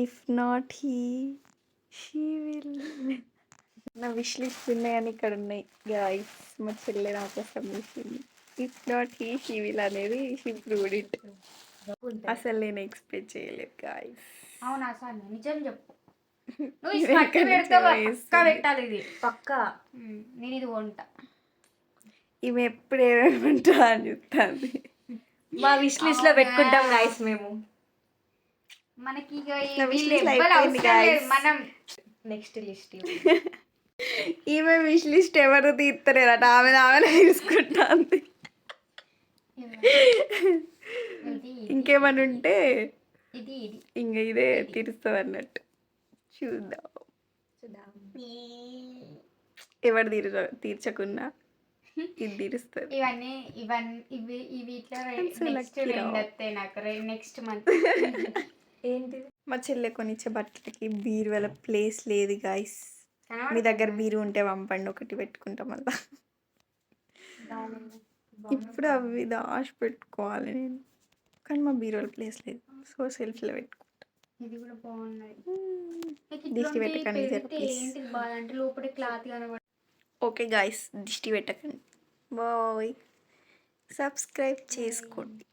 If not he she will. నా wish list ఉన్నాయని ఇక్కడ ఉన్నాయి గాయ్స్. మా చెల్లె నా కోసం విషింది. If not he she will అనేది షీ ప్రూవ్డ్ ఇట్. అసలు నేను ఎక్స్పెక్ట్ చేయలేదు గాయ్స్. అవునా సార్ నిజం చెప్పు. నువ్వు ఈ పక్క పెడతావా? పక్క పెట్టాలి ఇది పక్క. నేను ఇది వంట. ఇవి ఎప్పుడు ఏమేమంటా అని చెప్తాను. మా విష్ లిస్ట్ లో పెట్టుకుంటాం గాయ్స్ మేము. మనకి మనం నెక్స్ట్ లిస్ట్ ఈమె విష్ లిస్ట్ ఎవరు తీర్తలేరట. ఆమె తీసుకుంటుంది. ఇంకేమని ఉంటే ఇంకా ఇదే తీరుస్తుంది అన్నట్టు. చూద్దాం ఎవరు తీర్చకున్నా ఇది తీరుస్తుంది. నెక్స్ట్ మంత్ ఏంటి మా చెల్లె కొనిచ్చే బట్టలకి బీరువాల ప్లేస్ లేదు గాయస్. మీ దగ్గర బీరు ఉంటే పంపండి, ఒకటి పెట్టుకుంటాం మళ్ళా. ఇప్పుడు అవి దాచి పెట్టుకోవాలి నేను, కానీ మా బీరువాల ప్లేస్ లేదు. సో సెల్ఫ్లో పెట్టుకుంటా. ఇది కూడా బాగున్నాయి. దిష్టి పెట్టకండి ఏంటి బాగా అంటే లోపల క్లాత్ కనబడి. ఓకే గాయస్, దిష్టి పెట్టకండి. బాయ్. సబ్స్క్రైబ్ చేసుకోండి.